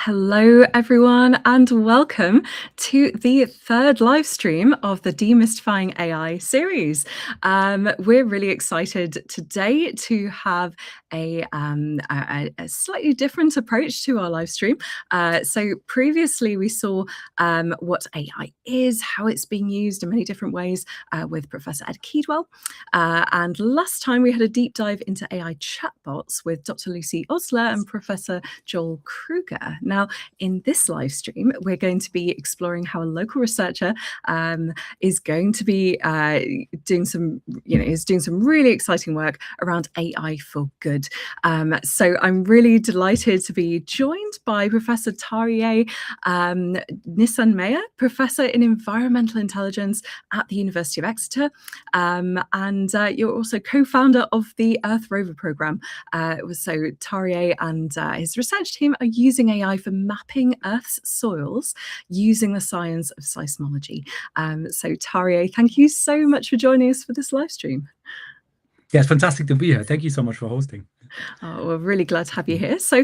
Hello, everyone, and welcome to the third live stream of the Demystifying AI series. We're really excited today to have a slightly different approach to our live stream. So previously we saw what AI is, how it's being used in many different ways with Professor Ed Keedwell. And last time we had a deep dive into AI chatbots with Dr. Lucy Osler and Professor Joel Kruger. Now, in this live stream, we're going to be exploring how a local researcher is going to be doing some really exciting work around AI for good. So I'm really delighted to be joined by Professor Tarje Nissen-Meyer, Professor in Environmental Intelligence at the University of Exeter, and you're also co-founder of the Earth Rover program. So Tarje and his research team are using AI for mapping Earth's soils using the science of seismology. So Tarje, thank you so much for joining us for this live stream. Yeah, it's fantastic to be here. Thank you so much for hosting. Oh, we're really glad to have you here. So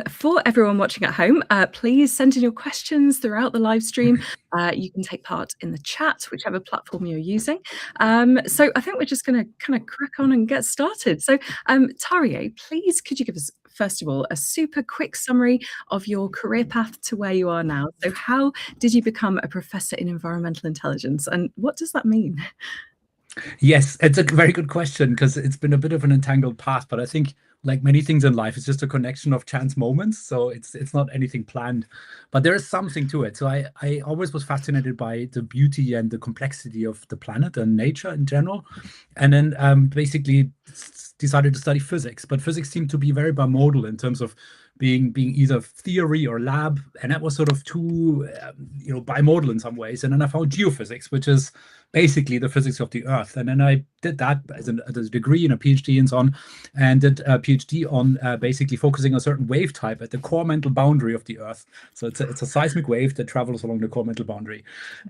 for everyone watching at home, please send in your questions throughout the live stream. You can take part in the chat, whichever platform you're using. So I think we're just going to kind of crack on and get started. So Tarje, please could you give us, first of all, a super quick summary of your career path to where you are now? So how did you become a professor in environmental intelligence, and what does that mean? Yes, it's a very good question because it's been a bit of an entangled path, but I think like many things in life, it's just a connection of chance moments. So it's not anything planned, but there is something to it. So I always was fascinated by the beauty and the complexity of the planet and nature in general. And then basically decided to study physics, but physics seemed to be very bimodal in terms of being either theory or lab, and that was sort of too bimodal in some ways. And then I found geophysics, which is basically the physics of the Earth. And then I did that as a degree and a PhD and so on, and did a PhD on basically focusing on a certain wave type at the core mental boundary of the Earth. So it's a seismic wave that travels along the core mental boundary,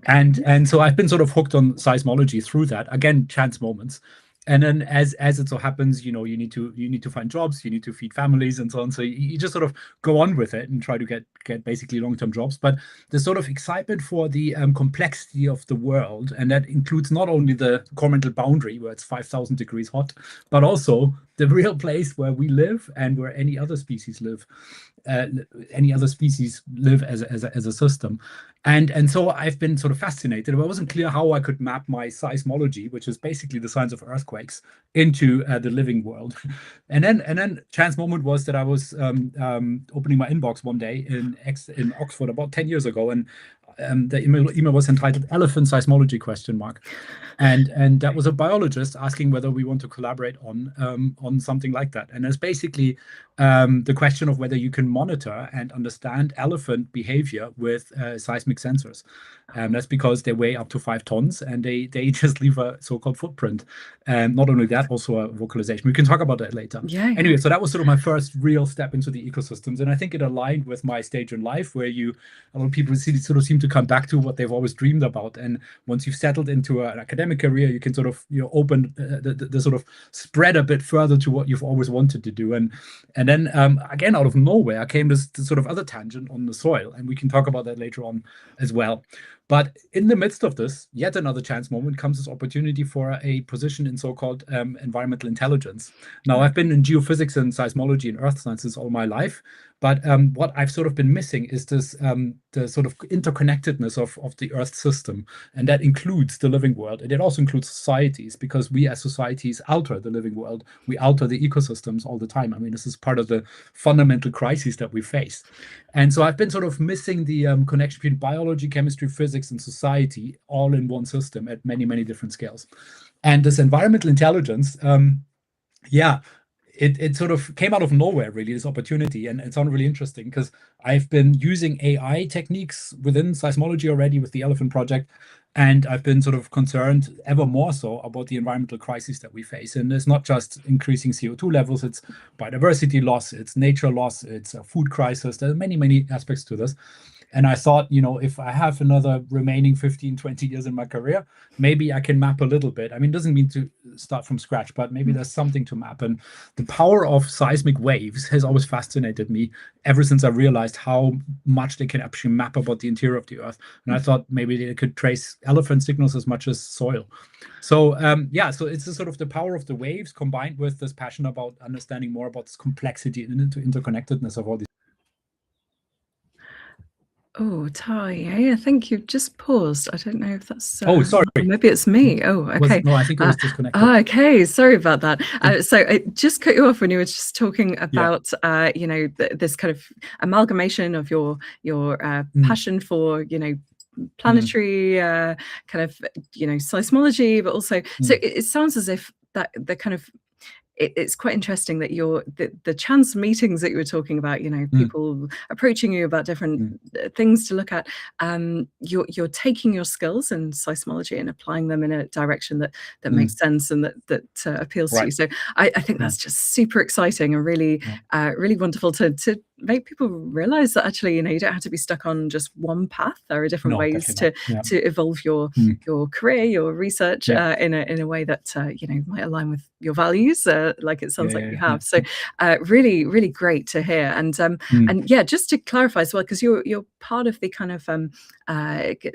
and so I've been sort of hooked on seismology through that. Again, chance moments. And then as it so happens, you need to find jobs, you need to feed families and so on. So you just sort of go on with it and try to get basically long-term jobs. But the sort of excitement for the complexity of the world, and that includes not only the core mental boundary where it's 5,000 degrees hot, but also the real place where we live and where any other species live. As a system, and so I've been sort of fascinated. It wasn't clear how I could map my seismology, which is basically the science of earthquakes, into the living world. And then chance moment was that I was opening my inbox one day in Oxford about 10 years ago, and the email was entitled "Elephant Seismology?" And that was a biologist asking whether we want to collaborate on something like that. And it's basically the question of whether you can monitor and understand elephant behavior with seismic sensors. That's because they weigh up to 5 tons and they just leave a so-called footprint. And not only that, also a vocalization. We can talk about that later. Yeah. Anyway, so that was sort of my first real step into the ecosystems. And I think it aligned with my stage in life where a lot of people sort of seem to come back to what they've always dreamed about. And once you've settled into an academic career, you can sort of open the sort of spread a bit further to what you've always wanted to do. And then again, out of nowhere, I came to sort of other tangent on the soil, and we can talk about that later on as well. But in the midst of this, yet another chance moment comes this opportunity for a position in so-called environmental intelligence. Now, I've been in geophysics and seismology and earth sciences all my life, but what I've sort of been missing is this the sort of interconnectedness of the Earth system, and that includes the living world, and it also includes societies, because we as societies alter the living world, we alter the ecosystems all the time. I mean, this is part of the fundamental crises that we face, and so I've been sort of missing the connection between biology, chemistry, physics, and society all in one system at many different scales. And this environmental intelligence, it sort of came out of nowhere, really, this opportunity. And it sounded really interesting because I've been using AI techniques within seismology already with the Elephant Project. And I've been sort of concerned ever more so about the environmental crisis that we face. And it's not just increasing CO2 levels, it's biodiversity loss, it's nature loss, it's a food crisis. There are many aspects to this. And I thought, if I have another remaining 15, 20 years in my career, maybe I can map a little bit. I mean, it doesn't mean to start from scratch, but maybe there's something to map. And the power of seismic waves has always fascinated me ever since I realized how much they can actually map about the interior of the Earth. And I thought maybe they could trace elephant signals as much as soil. So so it's sort of the power of the waves combined with this passion about understanding more about this complexity and interconnectedness of all these. Oh, Tarje, I think you've just paused. I don't know if that's Oh, sorry. or maybe it's me. Oh, okay. No, I think it was disconnected. Okay, sorry about that. So I just cut you off when you were just talking about this kind of amalgamation of your passion for planetary kind of seismology, but also so it sounds as if that the kind of it's quite interesting that the chance meetings that you were talking about, people approaching you about different things to look at. You're taking your skills in seismology and applying them in a direction that makes sense and that appeals to you. So I think that's just super exciting and really really wonderful to make people realize that actually, you don't have to be stuck on just one path. There are different ways to evolve your career, your research in a way that might align with your values, like it sounds like you have. So really, really great to hear. And and just to clarify as well, because you're part of the kind of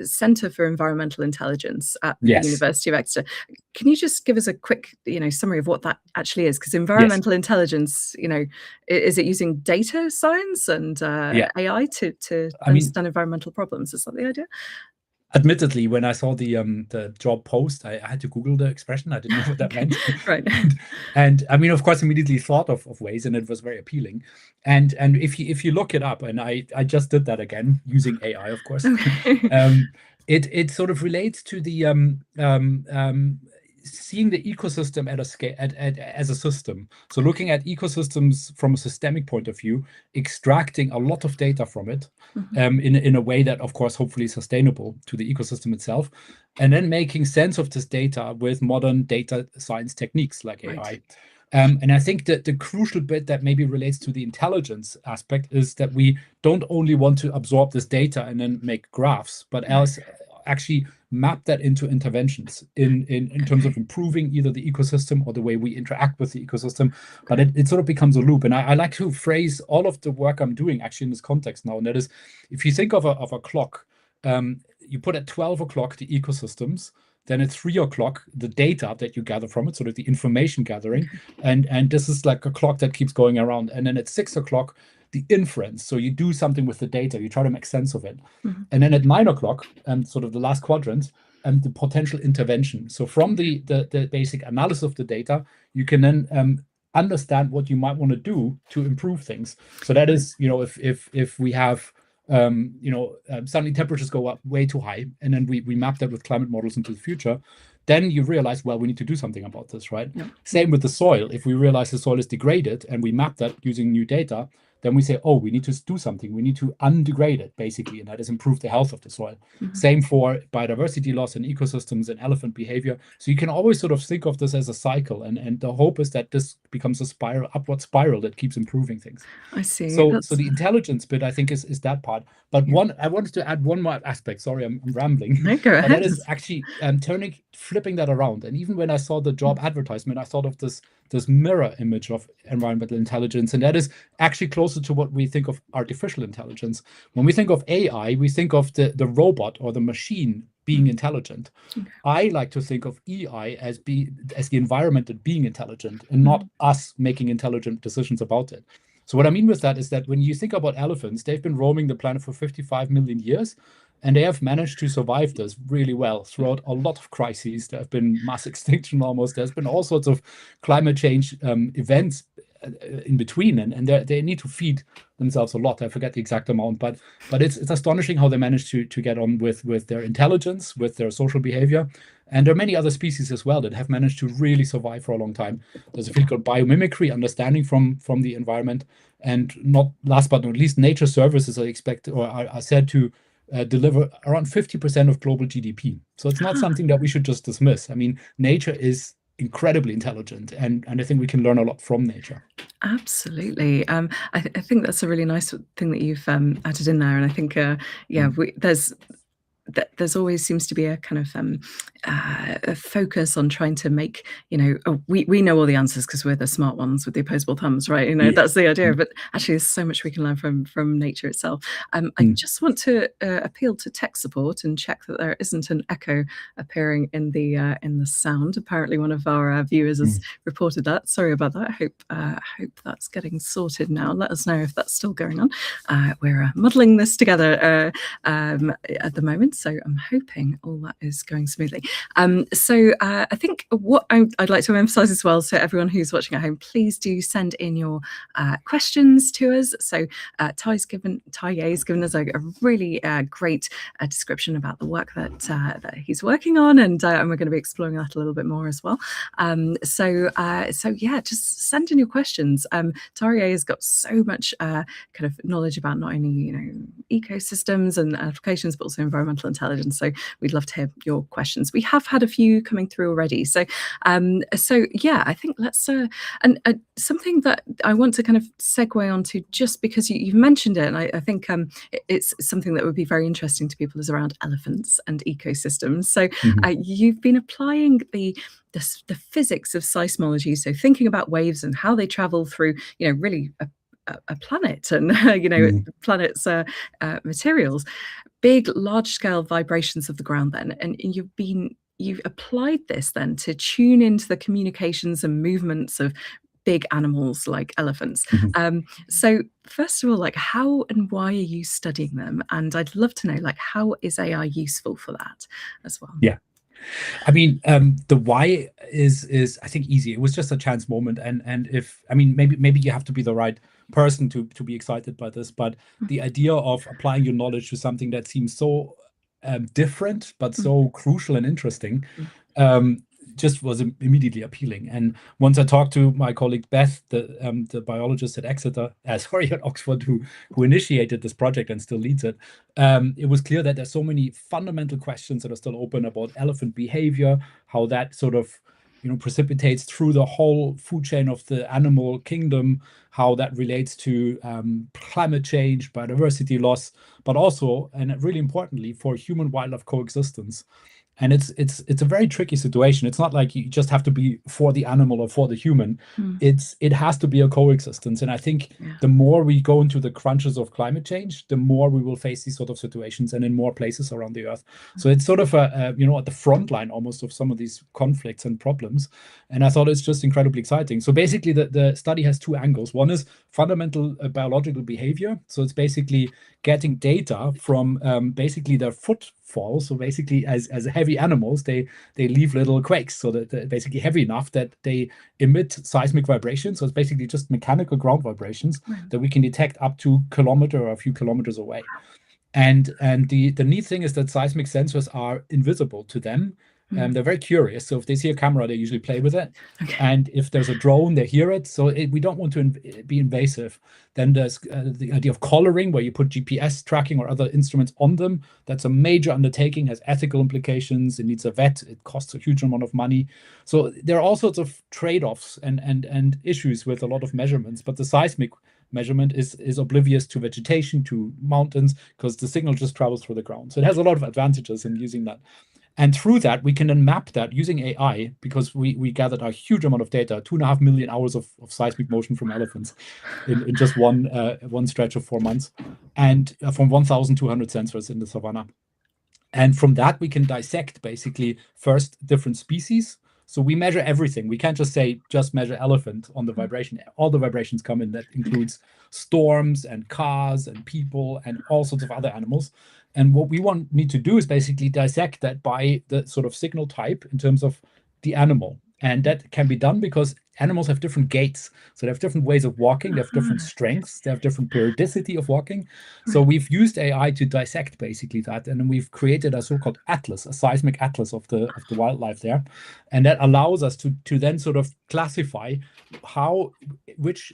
Center for Environmental Intelligence at the University of Exeter. Can you just give us a quick summary of what that actually is? Because environmental intelligence, is it using data science and AI to understand environmental problems? Is that the idea? Admittedly, when I saw the job post, I had to Google the expression. I didn't know what that meant. Right. And I mean, of course, immediately thought of ways, and it was very appealing. And if you look it up, and I just did that again using AI, of course. Okay. It sort of relates to the seeing the ecosystem at a scale as a system. So looking at ecosystems from a systemic point of view, extracting a lot of data from it in a way that, of course, hopefully is sustainable to the ecosystem itself, and then making sense of this data with modern data science techniques like AI. And I think that the crucial bit that maybe relates to the intelligence aspect is that we don't only want to absorb this data and then make graphs, but else actually map that into interventions in terms of improving either the ecosystem or the way we interact with the ecosystem. But it sort of becomes a loop. And I like to phrase all of the work I'm doing actually in this context now. And that is, if you think of a clock, you put at 12 o'clock the ecosystems, then at 3 o'clock, the data that you gather from it, sort of the information gathering. And this is like a clock that keeps going around. And then at 6 o'clock, the inference. So you do something with the data, you try to make sense of it. And then at 9 o'clock, sort of the last quadrant, the potential intervention. So from the basic analysis of the data, you can then understand what you might want to do to improve things. So that is, if we have suddenly temperatures go up way too high, and then we map that with climate models into the future, then you realize, well, we need to do something about this, right? Same with the soil. If we realize the soil is degraded and we map that using new data, then we say, oh, we need to do something. We need to undegrade it, basically, and that is improve the health of the soil. Same for biodiversity loss and ecosystems and elephant behavior. So you can always sort of think of this as a cycle, and the hope is that this becomes a upward spiral that keeps improving things. I see. So the intelligence bit, I think, is that part. But I wanted to add one more aspect. Sorry, I'm rambling. No, go ahead. But that is actually flipping that around. And even when I saw the job advertisement, I thought of this mirror image of environmental intelligence, and that is actually closer to what we think of artificial intelligence. When we think of AI, we think of the robot or the machine being intelligent. I like to think of EI as the environment that being intelligent, and not us making intelligent decisions about it. So what I mean with that is that when you think about elephants, they've been roaming the planet for 55 million years. And they have managed to survive this really well throughout a lot of crises. There have been mass extinction almost. There's been all sorts of climate change events in between, and they need to feed themselves a lot. I forget the exact amount, but it's astonishing how they manage to get on with their intelligence, with their social behavior. And there are many other species as well that have managed to really survive for a long time. There's a field called biomimicry, understanding from the environment, and not last but not least, nature services are said to deliver around 50% of global GDP. So it's not something that we should just dismiss. I mean, nature is incredibly intelligent, and I think we can learn a lot from nature. Absolutely. I think that's a really nice thing that you've added in there, and I think there's always seems to be a kind of a focus on trying to make, we know all the answers because we're the smart ones with the opposable thumbs, right? Yeah. That's the idea. But actually, there's so much we can learn from nature itself. I just want to appeal to tech support and check that there isn't an echo appearing in the sound. Apparently, one of our viewers has reported that. Sorry about that. I hope that's getting sorted now. Let us know if that's still going on. We're muddling this together at the moment. So I'm hoping all that is going smoothly. I think what I'd like to emphasize as well, so everyone who's watching at home, please do send in your questions to us. So Tarje's given us a really great description about the work that he's working on, and we're going to be exploring that a little bit more as well. Just send in your questions. Tarje has got so much kind of knowledge about not only ecosystems and applications, but also environmental intelligence. So we'd love to hear your questions. We have had a few coming through already. I think let's something that I want to kind of segue onto, just because you've mentioned it, and I think it's something that would be very interesting to people, is around elephants and ecosystems. So you've been applying the physics of seismology, so thinking about waves and how they travel through, really a planet and planet's materials, big, large-scale vibrations of the ground. Then, and you've applied this then to tune into the communications and movements of big animals like elephants. So first of all, how and why are you studying them? And I'd love to know, how is AI useful for that as well? Yeah. I mean, the why is I think easy. It was just a chance moment, and maybe you have to be the right person to be excited by this, but the idea of applying your knowledge to something that seems so different but so crucial and interesting just was immediately appealing. And once I talked to my colleague Beth, the biologist at Exeter, at Oxford, who initiated this project and still leads it, it was clear that there's so many fundamental questions that are still open about elephant behavior, how that sort of precipitates through the whole food chain of the animal kingdom, how that relates to climate change, biodiversity loss, but also, and really importantly, for human-wildlife coexistence. And it's a very tricky situation. It's not like you just have to be for the animal or for the human. It has to be a coexistence. And I think the more we go into the crunches of climate change, the more we will face these sort of situations, and in more places around the earth. So it's sort of at the front line almost of some of these conflicts and problems. And I thought it's just incredibly exciting. So basically the study has two angles. One is fundamental biological behavior. So it's basically getting data from basically their footfall. So basically, as heavy animals, they leave little quakes, so that they're basically heavy enough that they emit seismic vibrations. So it's basically just mechanical ground vibrations that we can detect up to a kilometer or a few kilometers away. And the neat thing is that seismic sensors are invisible to them. They're very curious. So if they see a camera, they usually play with it. And if there's a drone, they hear it. So we don't want to be invasive. Then there's the idea of collaring, where you put GPS tracking or other instruments on them. That's a major undertaking, has ethical implications. It needs a vet. It costs a huge amount of money. So there are all sorts of trade-offs and issues with a lot of measurements. But the seismic measurement is oblivious to vegetation, to mountains, because the signal just travels through the ground. So it has a lot of advantages in using that. And through that, we can then map that using AI, because we gathered a huge amount of data, 2.5 million hours of seismic motion from elephants in just one stretch of 4 months, and from 1,200 sensors in the savannah. And from that, we can dissect basically first different species. So we measure everything. We can't just say, just measure elephant on the vibration. All the vibrations come in. That includes storms and cars and people and all sorts of other animals. And what we need to do is basically dissect that by the sort of signal type in terms of the animal. And that can be done because animals have different gaits. So they have different ways of walking. They have different strengths. They have different periodicity of walking. So we've used AI to dissect basically that. And then we've created a so-called atlas, a seismic atlas of the wildlife there. And that allows us to then sort of classify which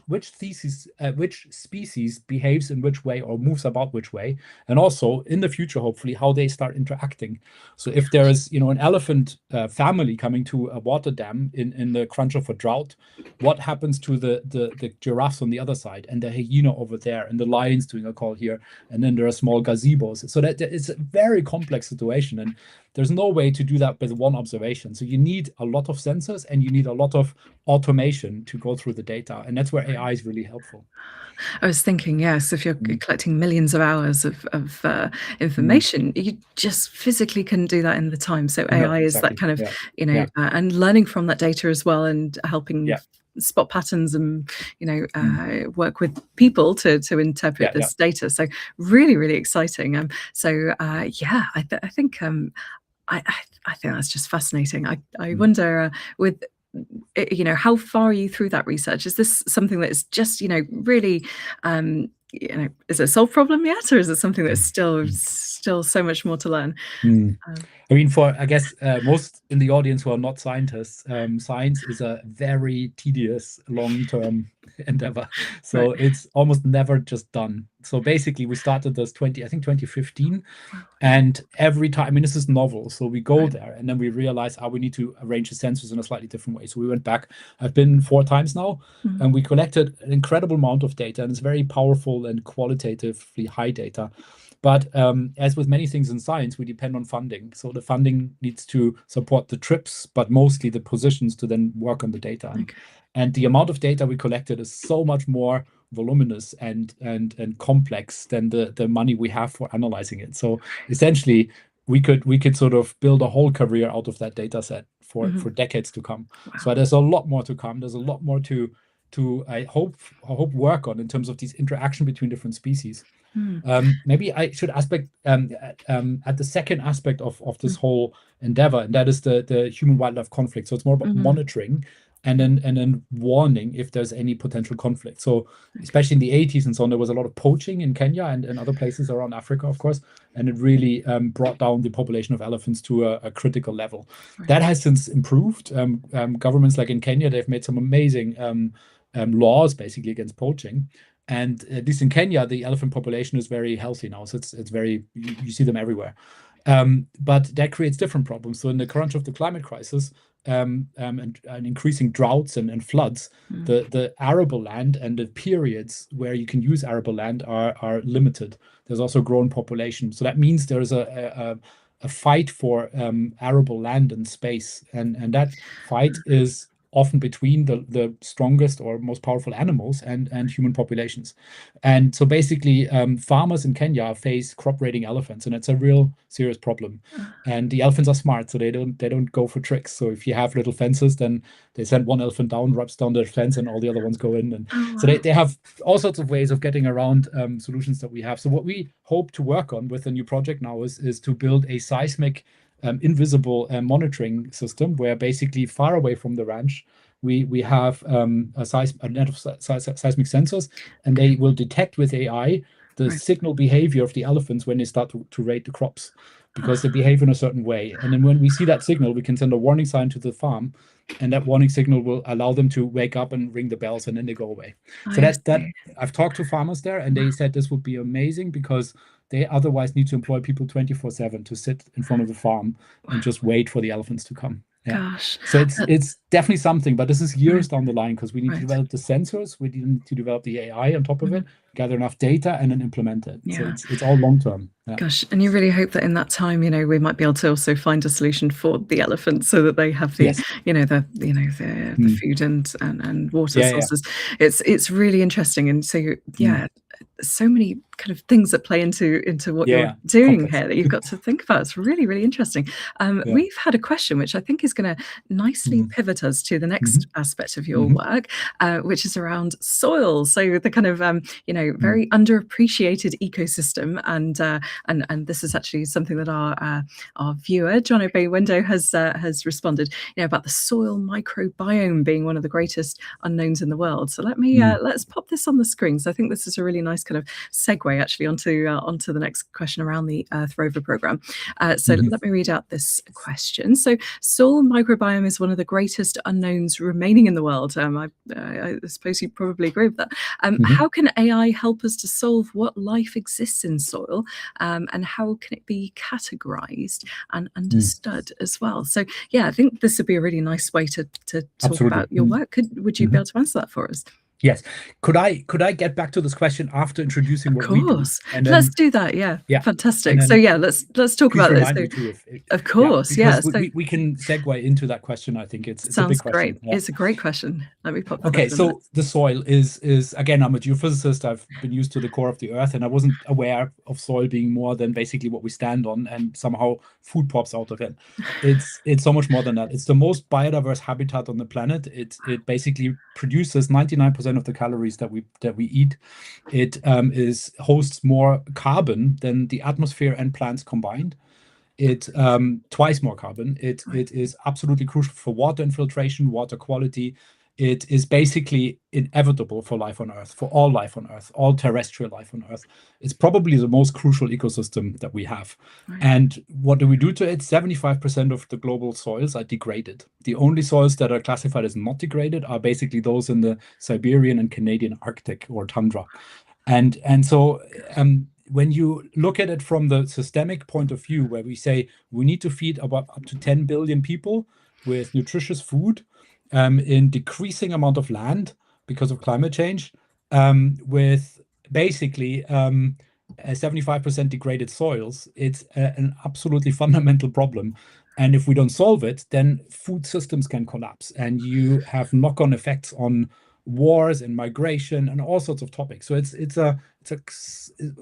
species behaves in which way or moves about which way, and also in the future, hopefully, how they start interacting. So if there is, an elephant family coming to a water dam in the crunch of a drought, what happens to the giraffes on the other side, and the hyena over there, and the lions doing a call here, and then there are small gazebos. So that it's a very complex situation, and there's no way to do that with one observation. So you need a lot of sensors, and you need a lot of automation to go through the data, and that's where AI is really helpful. I was thinking, yes, if you're collecting millions of hours of information, you just physically couldn't do that in the time. So AI is that kind of, and learning from that data as well, and helping spot patterns and work with people to interpret this data. So really, really exciting. I think that's just fascinating. I wonder with how far are you through that research? Is this something that is just really is it a solved problem yet, or is it something that's still so much more to learn? I mean, for, I guess, most in the audience who are not scientists, science is a very tedious, long-term endeavor. So it's almost never just done. So basically, we started this 2015. And every time, I mean, this is novel. So we go there, and then we realize, we need to arrange the sensors in a slightly different way. So we went back. I've been 4 times now, and we collected an incredible amount of data, and it's very powerful and qualitatively high data. But as with many things in science, we depend on funding. So the funding needs to support the trips, but mostly the positions to then work on the data. And the amount of data we collected is so much more voluminous and complex than the money we have for analyzing it. So essentially, we could sort of build a whole career out of that data set for decades to come. So there's a lot more to come. There's a lot more to I hope work on in terms of these interaction between different species. Maybe I should at the second aspect of this whole endeavor, and that is the human-wildlife conflict. So it's more about monitoring and then warning if there's any potential conflict. So especially in the 80s and so on, there was a lot of poaching in Kenya and other places around Africa, of course, and it really brought down the population of elephants to a critical level. That has since improved. Governments like in Kenya, they've made some amazing laws basically against poaching. And at least in Kenya, the elephant population is very healthy now. So it's very, you see them everywhere. But that creates different problems. So in the crunch of the climate crisis and increasing droughts and floods, the arable land and the periods where you can use arable land are limited. There's also growing population. So that means there's a fight for arable land and space. And that fight is often between the strongest or most powerful animals and human populations. And so basically, farmers in Kenya face crop-raiding elephants, and it's a real serious problem. And the elephants are smart, so they don't go for tricks. So if you have little fences, then they send one elephant down, rubs down the fence, and all the other ones go in. And so they have all sorts of ways of getting around solutions that we have. So what we hope to work on with the new project now is to build a seismic invisible monitoring system where basically far away from the ranch, we have a net of seismic sensors, and they will detect with AI the signal behavior of the elephants when they start to raid the crops, because they behave in a certain way. And then when we see that signal, we can send a warning sign to the farm, and that warning signal will allow them to wake up and ring the bells, and then they go away. So that I've talked to farmers there, and they said this would be amazing because they otherwise need to employ people 24/7 to sit in front of the farm and just wait for the elephants to come. Gosh. So it's definitely something, but this is years down the line, because we need to develop the sensors, we need to develop the AI on top of it, gather enough data, and then implement it. So it's all long term. Gosh, and you really hope that in that time, we might be able to also find a solution for the elephants so that they have the, the food and water sources. It's really interesting, and so so many kind of things that play into what you're doing here that you've got to think about. It's really, really interesting. We've had a question which I think is going to nicely pivot us to the next aspect of your work, which is around soil. So the kind of very underappreciated ecosystem, and this is actually something that our viewer John Obey Window has responded, about the soil microbiome being one of the greatest unknowns in the world. So let's pop this on the screen. So I think this is a really nice kind of segue actually onto the next question around the Earth rover program. So let me read out this question. So soil microbiome is one of the greatest unknowns remaining in the world. I suppose you probably agree with that. How can AI help us to solve what life exists in soil, and how can it be categorized and understood as well? So yeah, I think this would be a really nice way to talk Absolutely. about your work. Would you be able to answer that for us? Yes. Could I get back to this question after introducing what we do? Of course. Let's do that. Yeah. Fantastic. So yeah, let's talk about this. Remind me too of course, because yeah. we can segue into that question. I think it's a Sounds big question. great. Yeah. It's a great question. Let me pop that Okay, so the soil is again, I'm a geophysicist. I've been used to the core of the earth, and I wasn't aware of soil being more than basically what we stand on, and somehow food pops out of it. It's so much more than that. It's the most biodiverse habitat on the planet. It basically produces 99% of the calories that we eat. It hosts more carbon than the atmosphere and plants combined. It twice more carbon. It is absolutely crucial for water infiltration, water quality. It is basically inevitable for life on Earth, for all life on Earth, all terrestrial life on Earth. It's probably the most crucial ecosystem that we have. And what do we do to it? 75% of the global soils are degraded. The only soils that are classified as not degraded are basically those in the Siberian and Canadian Arctic or tundra. And so when you look at it from the systemic point of view, where we say we need to feed about up to 10 billion people with nutritious food, in decreasing amount of land because of climate change, with basically 75% degraded soils, it's an absolutely fundamental problem. And if we don't solve it, then food systems can collapse, and you have knock-on effects on wars and migration and all sorts of topics. So it's a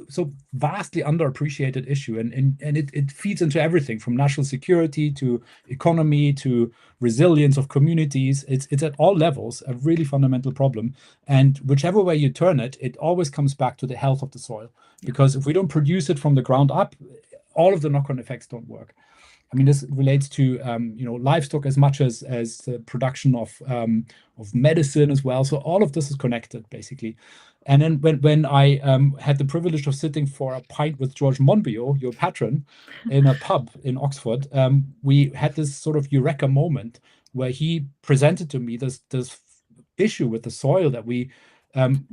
so vastly underappreciated issue, and it feeds into everything from national security to economy to resilience of communities. It's at all levels a really fundamental problem, and whichever way you turn it, it always comes back to the health of the soil. Because if we don't produce it from the ground up, all of the knock-on effects don't work. I mean, this relates to livestock as much as the production of medicine as well. So all of this is connected, basically. And then when I had the privilege of sitting for a pint with George Monbiot, your patron, in a pub in Oxford, we had this sort of eureka moment where he presented to me this issue with the soil, that we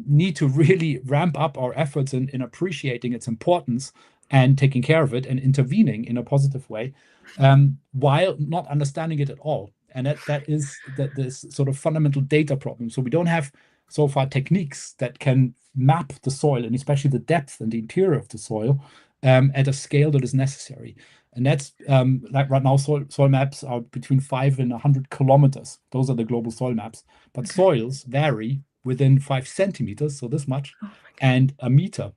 need to really ramp up our efforts in appreciating its importance and taking care of it and intervening in a positive way, while not understanding it at all. And that is this sort of fundamental data problem. So we don't have so far techniques that can map the soil, and especially the depth and the interior of the soil, at a scale that is necessary. And that's like right now, soil maps are between 5 and 100 kilometers. Those are the global soil maps. But soils vary within 5 centimeters, so this much, and a meter.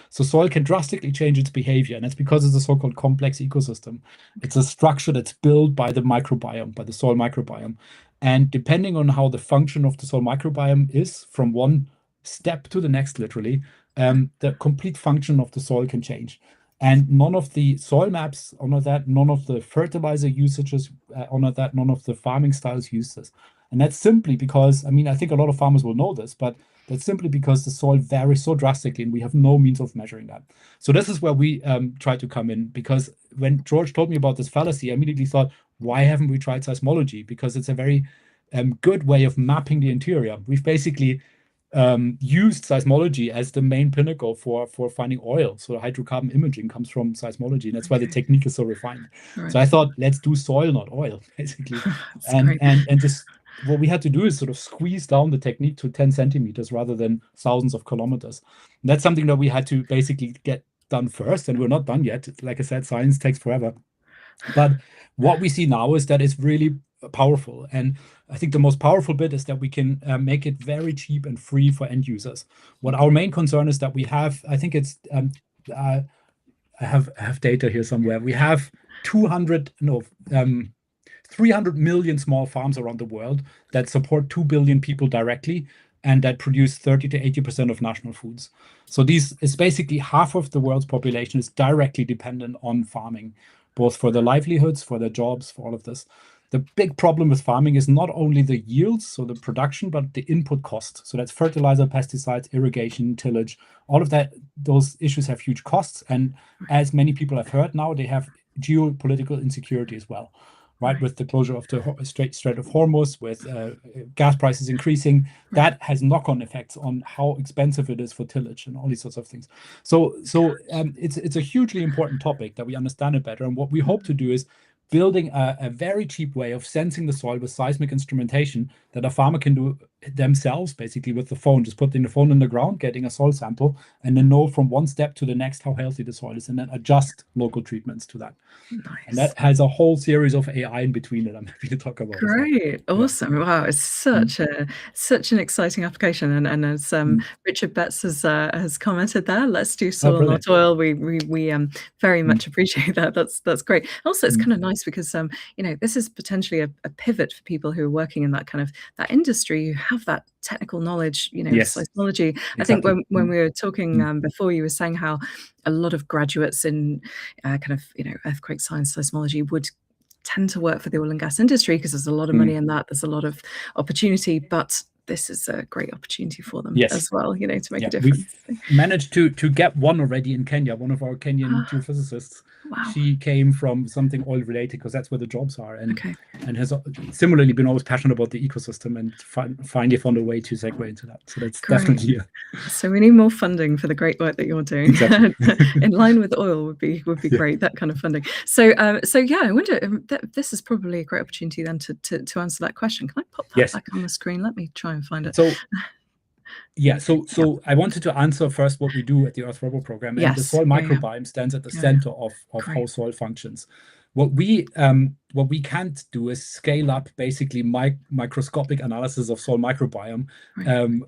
So soil can drastically change its behavior, and that's because it's a so-called complex ecosystem. It's a structure that's built by the microbiome, by the soil microbiome. And depending on how the function of the soil microbiome is from one step to the next, literally, the complete function of the soil can change. And none of the soil maps honor that, none of the fertilizer usages honor that, none of the farming styles use this. And that's simply because, I mean, I think a lot of farmers will know this, but that's simply because the soil varies so drastically and we have no means of measuring that. So this is where we try to come in, because when George told me about this fallacy, I immediately thought, why haven't we tried seismology? Because it's a very good way of mapping the interior. We've basically used seismology as the main pinnacle for finding oil. So hydrocarbon imaging comes from seismology, and that's why the technique is so refined. So I thought, let's do soil, not oil, basically. and just what we had to do is sort of squeeze down the technique to 10 centimeters rather than thousands of kilometers. And that's something that we had to basically get done first, and we're not done yet. Like I said, science takes forever. But what we see now is that it's really powerful. And I think the most powerful bit is that we can make it very cheap and free for end users. What our main concern is that we have, I think it's, I have data here somewhere. We have 300 million small farms around the world that support 2 billion people directly and that produce 30 to 80% of national foods. So these is basically half of the world's population is directly dependent on farming, both for their livelihoods, for their jobs, for all of this. the big problem with farming is not only the yields, so the production, but the input cost. So that's fertilizer, pesticides, irrigation, tillage, all of that. Those issues have huge costs. And as many people have heard now, they have geopolitical insecurity as well, right? With the closure of the Strait of Hormuz, with gas prices increasing, that has knock-on effects on how expensive it is for tillage and all these sorts of things. So it's a hugely important topic that we understand it better. And what we hope to do is building a very cheap way of sensing the soil with seismic instrumentation that a farmer can do themselves, basically with the phone, just putting the phone in the ground, getting a soil sample, and then know from one step to the next how healthy the soil is, and then adjust local treatments to that. Nice. And that has a whole series of AI in between that I'm happy to talk about. Great, awesome! Yeah. Wow, it's such an exciting application, and as Richard Betts has commented there, let's do soil, not oil. We very much appreciate that. That's great. Also, it's kind of nice because this is potentially a pivot for people who are working in that kind of that industry, who have that technical knowledge, seismology. Exactly. I think when we were talking before, you were saying how a lot of graduates in kind of earthquake science, seismology would tend to work for the oil and gas industry because there's a lot of money in that. There's a lot of opportunity, but this is a great opportunity for them as well, to make a difference. We've managed to get one already in Kenya, one of our Kenyan geophysicists. Wow. She came from something oil related because that's where the jobs are, and has similarly been always passionate about the ecosystem, and finally found a way to segue into that. So that's definitely so we need more funding for the great work that you're doing. Exactly. In line with oil would be great, that kind of funding. So yeah, I wonder, this is probably a great opportunity then to answer that question. Can I pop that back on the screen? Let me try and find it. So so I wanted to answer first what we do at the Earth Robo program. And the soil microbiome stands at the center of how soil functions. What we can't do is scale up basically microscopic analysis of soil microbiome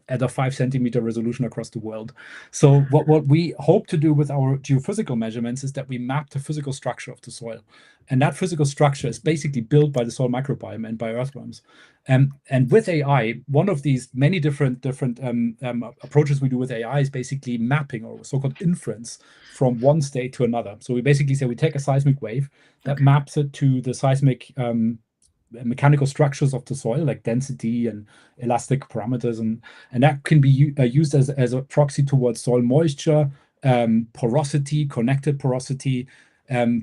at a 5 centimeter resolution across the world. So what we hope to do with our geophysical measurements is that we map the physical structure of the soil. And that physical structure is basically built by the soil microbiome and by earthworms. And with AI, one of these many different approaches we do with AI is basically mapping, or so-called inference, from one state to another. So we basically say we take a seismic wave that maps it to the seismic mechanical structures of the soil, like density and elastic parameters, and that can be used as a proxy towards soil moisture, porosity, connected porosity,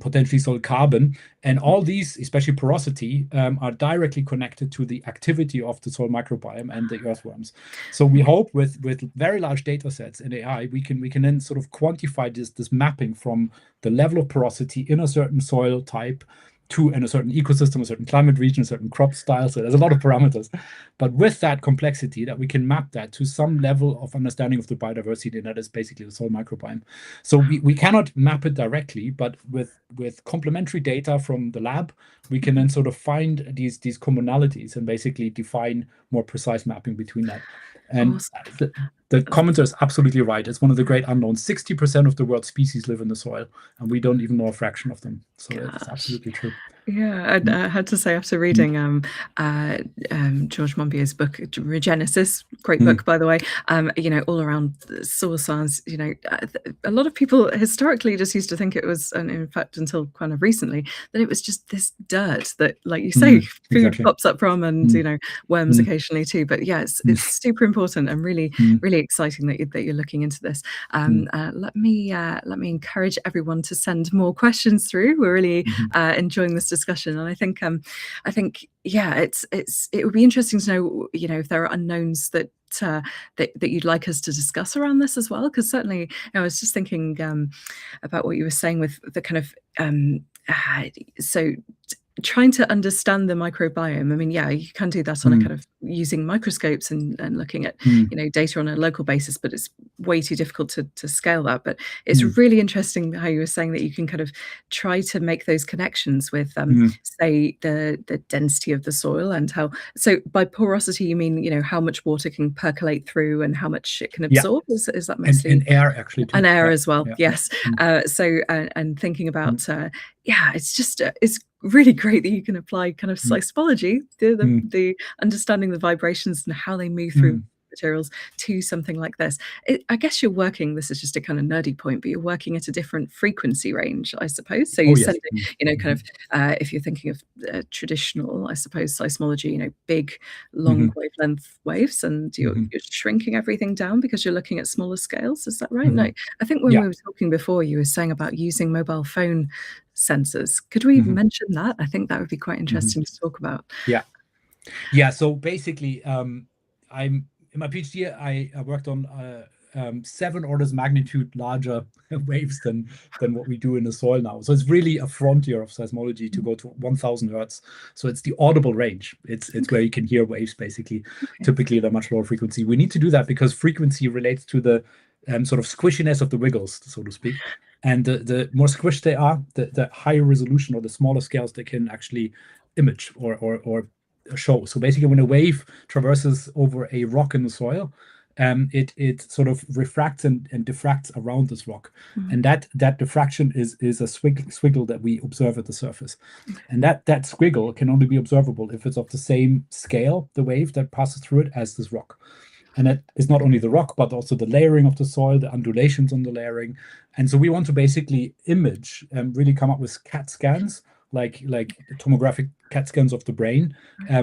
potentially soil carbon. And all these, especially porosity, are directly connected to the activity of the soil microbiome and the earthworms. So we hope with very large data sets in AI, we can then sort of quantify this mapping from the level of porosity in a certain soil type to in a certain ecosystem, a certain climate region, a certain crop style. So there's a lot of parameters. But with that complexity, that we can map that to some level of understanding of the biodiversity, and that is basically the soil microbiome. So we cannot map it directly, but with complementary data from the lab, we can then sort of find these commonalities and basically define more precise mapping between that. And the commenter is absolutely right. It's one of the great unknowns. 60% of the world's species live in the soil, and we don't even know a fraction of them. So it's absolutely true. Yeah, I had to say, after reading George Monbiot's book, Regenesis, great book, by the way, all around soil science, a lot of people historically just used to think it was, and in fact, until kind of recently, that it was just this dirt that, like you say, food pops up from, and, worms occasionally too. But yeah, it's super important and really, really exciting that you're looking into this. Let me encourage everyone to send more questions through. We're really enjoying this discussion, and I think it would be interesting to know if there are unknowns that you'd like us to discuss around this as well, because certainly I was just thinking about what you were saying with the kind of so trying to understand the microbiome. I mean, you can do that on a kind of using microscopes and looking at data on a local basis, but it's way too difficult to scale that. But it's really interesting how you were saying that you can kind of try to make those connections with say the density of the soil, and how, so by porosity you mean how much water can percolate through and how much it can absorb. Is that mostly and air, actually, too. And air as well. Yes. So and thinking about it's just it's really great that you can apply kind of seismology, the understanding the vibrations and how they move through materials to something like this. I guess you're working, this is just a kind of nerdy point, but you're working at a different frequency range, I suppose. So you're sending, kind of, if you're thinking of traditional, I suppose, seismology, big, long wavelength waves, and you're shrinking everything down because you're looking at smaller scales. Is that right? No, I think when we were talking before, you were saying about using mobile phone sensors. Could we mention that? I think that would be quite interesting to talk about. Yeah. So basically, I'm in my PhD. I worked on 7 orders of magnitude larger waves than what we do in the soil now. So it's really a frontier of seismology to go to 1,000 hertz. So it's the audible range. It's where you can hear waves basically. Typically at a much lower frequency. We need to do that because frequency relates to the sort of squishiness of the wiggles, so to speak. And the more squished they are, the higher resolution or the smaller scales they can actually image or show. So basically, when a wave traverses over a rock in the soil, it sort of refracts and diffracts around this rock, and that diffraction is a swiggle that we observe at the surface, and that squiggle can only be observable if it's of the same scale, the wave that passes through it, as this rock. And that is not only the rock, but also the layering of the soil, the undulations on the layering. And so we want to basically image and really come up with CAT scans, like tomographic CAT scans of the brain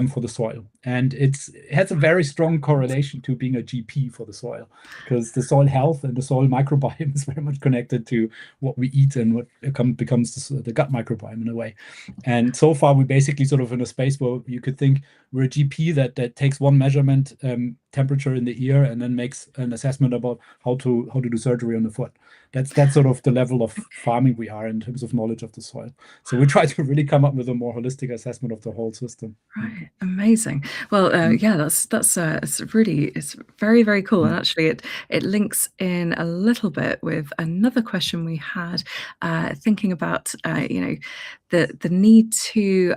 for the soil. And it has a very strong correlation to being a GP for the soil, because the soil health and the soil microbiome is very much connected to what we eat and what becomes the gut microbiome in a way. And so far, we're basically sort of in a space where you could think we're a GP that takes one measurement, temperature in the ear, and then makes an assessment about how to do surgery on the foot. That's sort of the level of farming we are in terms of knowledge of the soil. So we try to really come up with a more holistic assessment of the whole system. Right, amazing. Well, yeah, that's it's very, very cool, and actually it links in a little bit with another question we had, thinking about the need to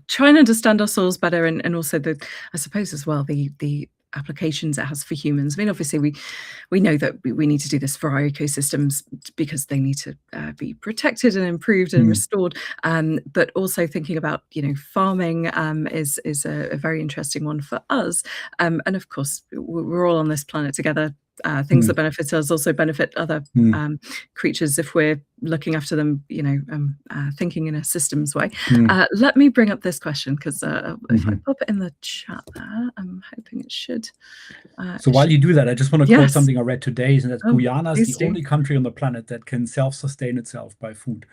try and understand our soils better, and also I suppose as well the applications it has for humans. I mean, obviously we know that we need to do this for our ecosystems because they need to be protected and improved and restored. But also thinking about farming is a very interesting one for us. And of course, we're all on this planet together. Things that benefit us also benefit other creatures if we're looking after them, thinking in a systems way. Let me bring up this question, because if I pop it in the chat there, I'm hoping it should. So while you do that, I just want to quote something I read today, and that Guyana is the only country on the planet that can self-sustain itself by food.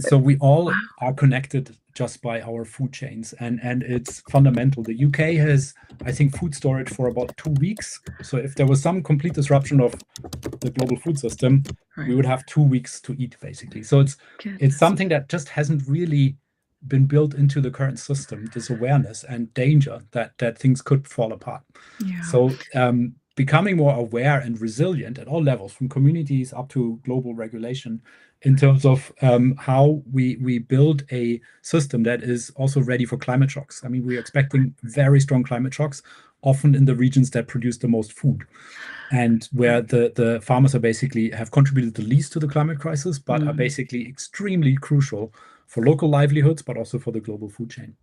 So we all are connected just by our food chains, and it's fundamental. The UK has, I think, food storage for about 2 weeks. So if there was some complete disruption of the global food system, we would have 2 weeks to eat, basically. So it's something that just hasn't really been built into the current system, this awareness and danger that things could fall apart. So becoming more aware and resilient at all levels, from communities up to global regulation, in terms of how we build a system that is also ready for climate shocks. I mean, we're expecting very strong climate shocks, often in the regions that produce the most food, and where the farmers are basically have contributed the least to the climate crisis, but are basically extremely crucial for local livelihoods, but also for the global food chain.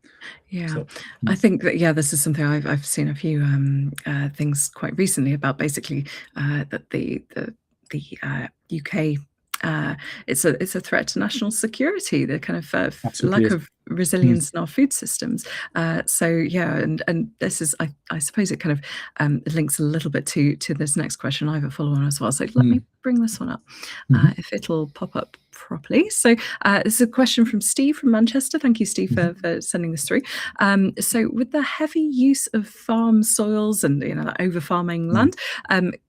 I think that this is something I've seen a few things quite recently about, basically that the UK, it's a threat to national security, the kind of lack of resilience in our food systems. And this is, I suppose it kind of links a little bit to this next question. I have a follow on as well, so let me bring this one up, if it'll pop up properly. So this is a question from Steve from Manchester. Thank you, Steve, for sending this through. So with the heavy use of farm soils and that over farming land,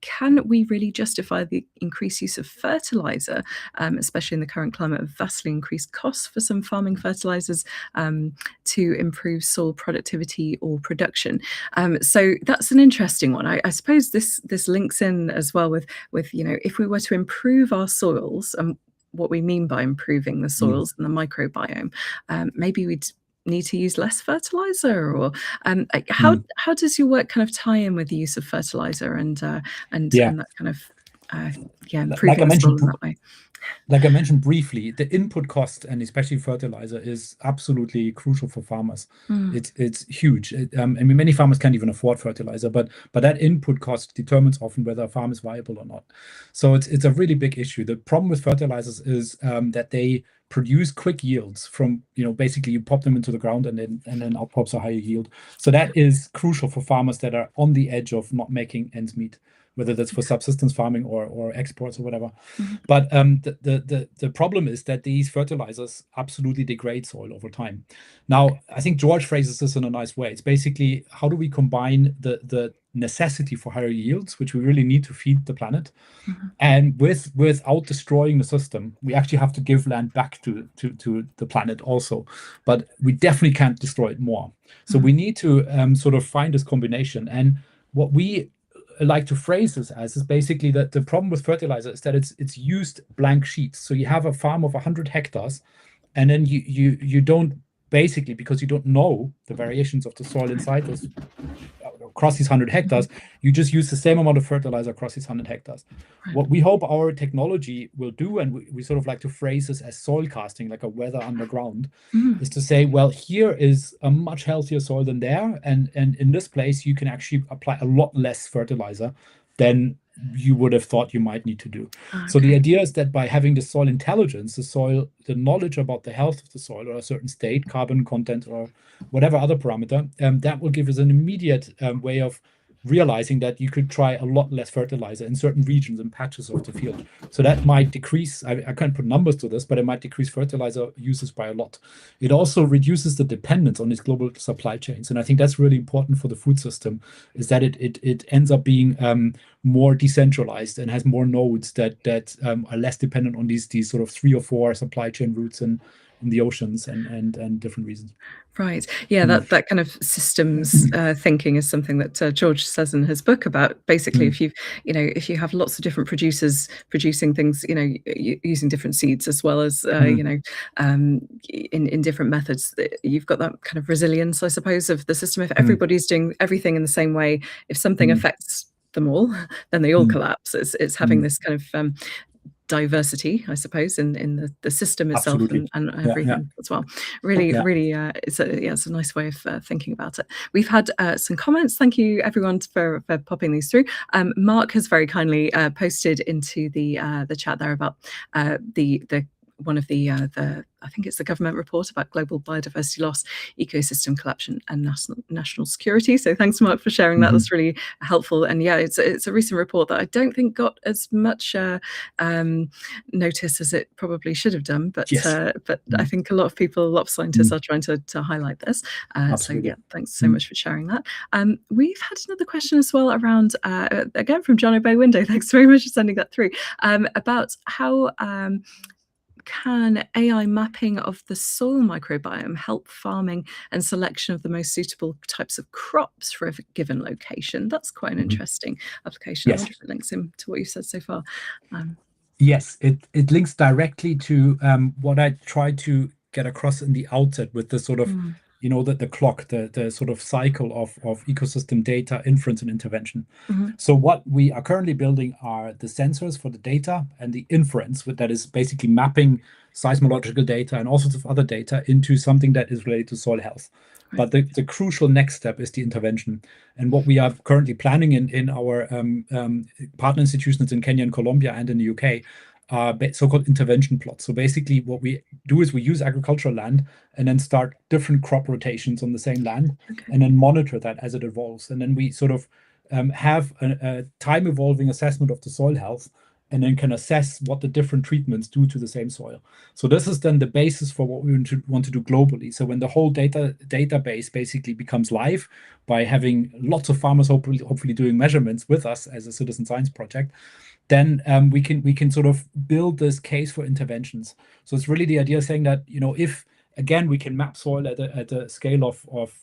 can we really justify the increased use of fertilizer, especially in the current climate of vastly increased costs for some farming fertilizers, to improve soil productivity or production? So that's an interesting one. I suppose this links in as well with if we were to improve our soils, and what we mean by improving the soils and the microbiome, maybe we'd need to use less fertilizer, or how does your work kind of tie in with the use of fertilizer and that kind of like I improving the soil mentioned, in that way. like I mentioned briefly, the input cost and especially fertilizer is absolutely crucial for farmers. It's huge. I mean, many farmers can't even afford fertilizer, but that input cost determines often whether a farm is viable or not. So it's a really big issue. The problem with fertilizers is that they produce quick yields from, basically you pop them into the ground and then out pops a higher yield. So that is crucial for farmers that are on the edge of not making ends meet, whether that's for subsistence farming or exports or whatever. But the problem is that these fertilizers absolutely degrade soil over time. Now, I think George phrases this in a nice way. It's basically, how do we combine the necessity for higher yields, which we really need to feed the planet, and without destroying the system? We actually have to give land back to the planet also, but we definitely can't destroy it more. So we need to sort of find this combination. And what we like to phrase this as is basically that the problem with fertilizer is that it's used blank sheets. So you have a farm of 100 hectares, and then you don't, basically, because you don't know the variations of the soil inside this across these 100 hectares, you just use the same amount of fertilizer across these 100 hectares. Right. What we hope our technology will do, and we sort of like to phrase this as soil casting, like a weather underground, is to say, well, here is a much healthier soil than there, and in this place you can actually apply a lot less fertilizer than you would have thought you might need to do. So the idea is that by having the soil intelligence, the knowledge about the health of the soil or a certain state, carbon content or whatever other parameter, that will give us an immediate way of realizing that you could try a lot less fertilizer in certain regions and patches of the field. So that might decrease, I can't put numbers to this, but it might decrease fertilizer uses by a lot. It also reduces the dependence on these global supply chains. And I think that's really important for the food system, is that it ends up being more decentralized and has more nodes that are less dependent on these sort of 3 or 4 supply chain routes in the oceans and different reasons. Right. Yeah, that kind of systems thinking is something that George says in his book about basically if you have lots of different producers producing things, using different seeds as well as in different methods, you've got that kind of resilience, I suppose, of the system. If everybody's doing everything in the same way, if something affects them all, then they all collapse. It's having this kind of diversity, I suppose, in the system itself and everything as well. Really, it's a nice way of thinking about it. We've had some comments. Thank you everyone for popping these through. Mark has very kindly posted into the chat there about the one of the I think it's the government report about global biodiversity loss, ecosystem collapse, and national security. So thanks, Mark, for sharing that. That's really helpful. And yeah, it's a recent report that I don't think got as much notice as it probably should have done. But I think a lot of scientists are trying to highlight this. So yeah, thanks so much for sharing that. We've had another question as well around again from John O'Bay Window. Thanks very much for sending that through, about how can AI mapping of the soil microbiome help farming and selection of the most suitable types of crops for a given location? That's quite an interesting application. I wonder if it links into what you've said so far. Yes, it links directly to what I tried to get across in the outset with the sort of the clock, the sort of cycle of ecosystem data, inference, and intervention. So what we are currently building are the sensors for the data and the inference, that is basically mapping seismological data and all sorts of other data into something that is related to soil health. But the crucial next step is the intervention. And what we are currently planning in our partner institutions in Kenya and Colombia and in the UK are so-called intervention plots. So basically what we do is we use agricultural land and then start different crop rotations on the same land and then monitor that as it evolves. And then we sort of have a time evolving assessment of the soil health, and then can assess what the different treatments do to the same soil. So this is then the basis for what we want to do globally. So when the whole database basically becomes live by having lots of farmers hopefully doing measurements with us as a citizen science project, then we can sort of build this case for interventions. So it's really the idea of saying that, if again we can map soil at a scale of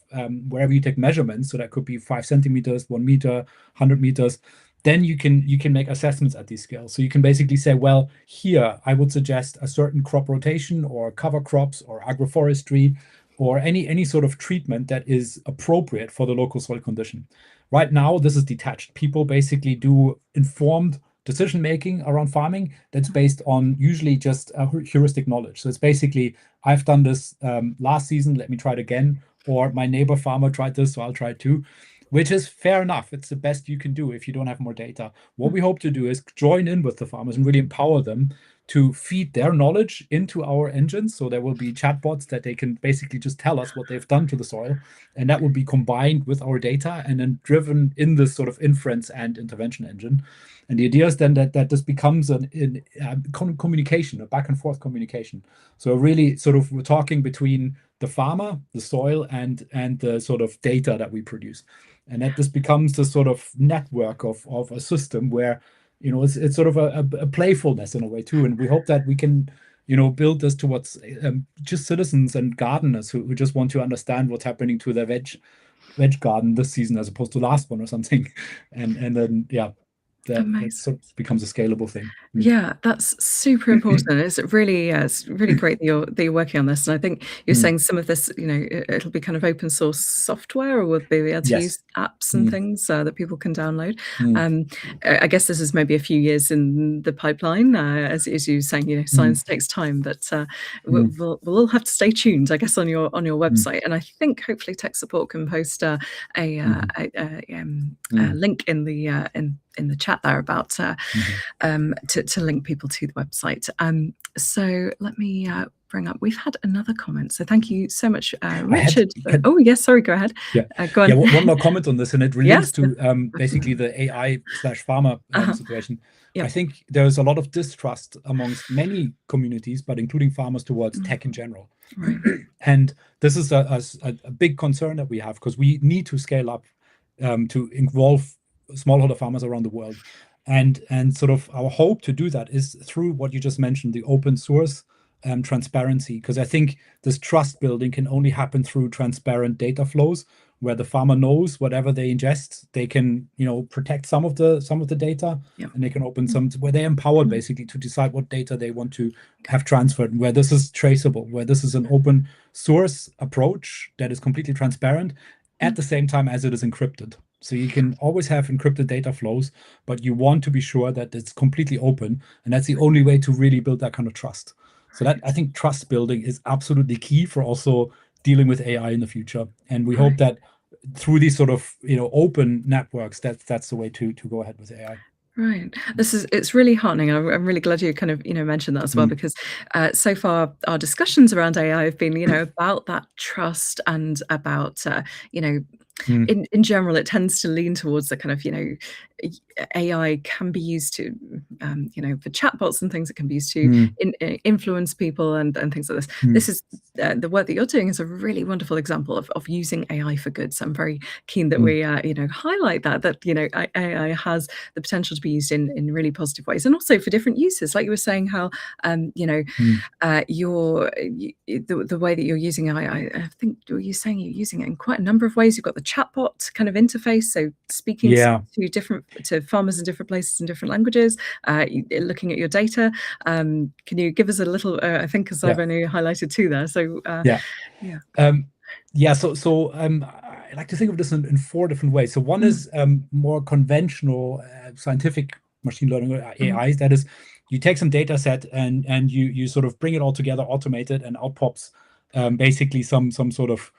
wherever you take measurements, so that could be 5 centimeters, 1 meter, 100 meters, then you can make assessments at these scales. So you can basically say, well, here I would suggest a certain crop rotation or cover crops or agroforestry or any sort of treatment that is appropriate for the local soil condition. Right now, this is detached. People basically do informed decision making around farming that's based on usually just heuristic knowledge. So it's basically, I've done this last season, let me try it again, or my neighbor farmer tried this, so I'll try it too, which is fair enough. It's the best you can do if you don't have more data. What we hope to do is join in with the farmers and really empower them to feed their knowledge into our engines. So there will be chatbots that they can basically just tell us what they've done to the soil, and that will be combined with our data and then driven in this sort of inference and intervention engine. And the idea is then that this becomes a communication, a back and forth communication. So really sort of we're talking between the farmer, the soil, and the sort of data that we produce. And that this becomes the sort of network of a system where, it's sort of a playfulness in a way too. And we hope that we can, build this towards just citizens and gardeners who just want to understand what's happening to their veg garden this season as opposed to last one or something. And then, yeah, that sort of becomes a scalable thing. Yeah, that's super important. It's really great that you're working on this. And I think you're saying some of this, it'll be kind of open source software, or we'll be able to use apps and things that people can download. I guess this is maybe a few years in the pipeline, as you're saying, science takes time, but we'll all have to stay tuned, I guess, on your website. And I think hopefully tech support can post a link in the chat there about to link people to the website. So let me bring up. We've had another comment. So thank you so much, Richard. Oh yes, sorry. Go ahead. Yeah. Go on. Yeah. One more comment on this, and it relates to basically the AI/farmer situation. I think there's a lot of distrust amongst many communities, but including farmers, towards tech in general. Right. And this is a big concern that we have, because we need to scale up to involve smallholder farmers around the world. And sort of our hope to do that is through what you just mentioned, the open source transparency, because I think this trust building can only happen through transparent data flows, where the farmer knows whatever they ingest, they can protect some of the data, and they can open some where they're empowered basically to decide what data they want to have transferred, where this is traceable, where this is an open source approach that is completely transparent at the same time as it is encrypted. So you can always have encrypted data flows, but you want to be sure that it's completely open, and that's the only way to really build that kind of trust. So that, I think, trust building is absolutely key for also dealing with AI in the future. And we hope that through these sort of open networks, that's the way to go ahead with AI. Right. It's really heartening. I'm really glad you kind of mentioned that as well, because so far our discussions around AI have been about that trust and about in general it tends to lean towards the kind of AI can be used to for chatbots and things. It can be used to influence people and things like this. This is the work that you're doing is a really wonderful example of using AI for good. So I'm very keen that we highlight that AI has the potential to be used in really positive ways, and also for different uses, like you were saying how the way that you're using AI. I think you're saying you're using it in quite a number of ways. You've got the chatbot kind of interface, so speaking to farmers in different places in different languages, looking at your data. Can you give us a little? I think because I've only highlighted two there. So So I like to think of this in 4 different ways. So one is more conventional scientific machine learning AIs. That is, you take some data set and you sort of bring it all together, automate it, and out pops basically some sort of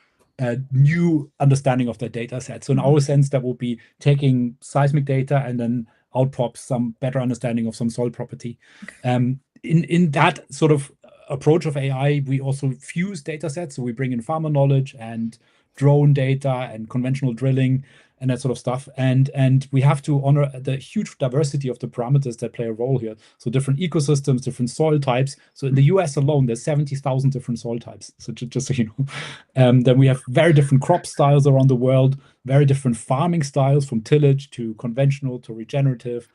new understanding of that data set. So in our sense, that will be taking seismic data and then out pops some better understanding of some soil property. In that sort of approach of AI, we also fuse data sets. So we bring in farmer knowledge and drone data and conventional drilling and that sort of stuff. And we have to honor the huge diversity of the parameters that play a role here. So different ecosystems, different soil types. So in the US alone, there's 70,000 different soil types. So just so you know. Then we have very different crop styles around the world, very different farming styles, from tillage to conventional to regenerative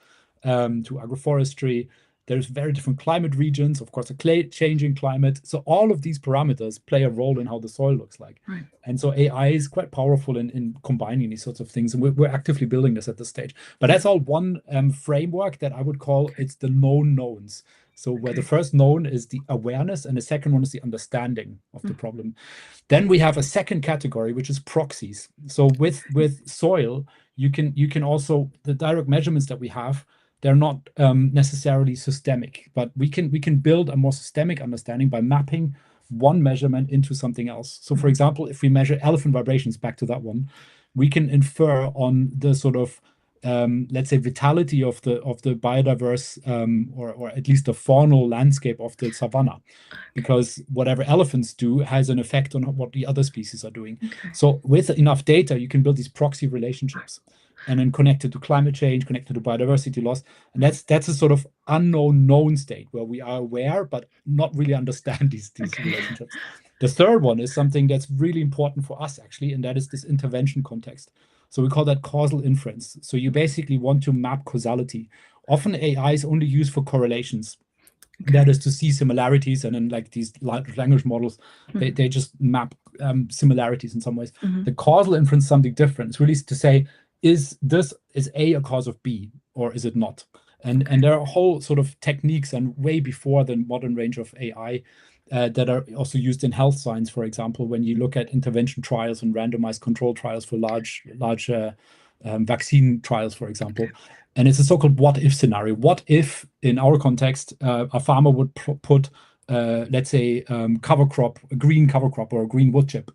to agroforestry. There's very different climate regions, of course, a changing climate. So all of these parameters play a role in how the soil looks like. Right. And so AI is quite powerful in combining these sorts of things. And we're actively building this at this stage. But that's all one framework that I would call it's the known knowns. So where the first known is the awareness and the second one is the understanding of the problem. Then we have a second category, which is proxies. So with soil, you can also, the direct measurements that we have, they're not necessarily systemic, but we can build a more systemic understanding by mapping one measurement into something else. So, for example, if we measure elephant vibrations, back to that one, we can infer on the sort of let's say vitality of the biodiverse or at least the faunal landscape of the savanna, because whatever elephants do has an effect on what the other species are doing. Okay. So with enough data, you can build these proxy relationships and then connect it to climate change, connect it to biodiversity loss. And that's a sort of unknown known state where we are aware but not really understand these relationships. The third one is something that's really important for us, actually, and that is this intervention context. So we call that causal inference. So you basically want to map causality. Often AI is only used for correlations. Okay. That is to see similarities, and then like these large language models, they just map similarities in some ways. The causal inference is something different. It's really to say, is A a cause of B, or is it not? And there are a whole sort of techniques, and way before the modern range of AI, that are also used in health science, for example, when you look at intervention trials and randomized control trials for large vaccine trials, for example. Okay. And it's a so-called what-if scenario. What if, in our context, a farmer would put, let's say, cover crop, a green cover crop or a green wood chip,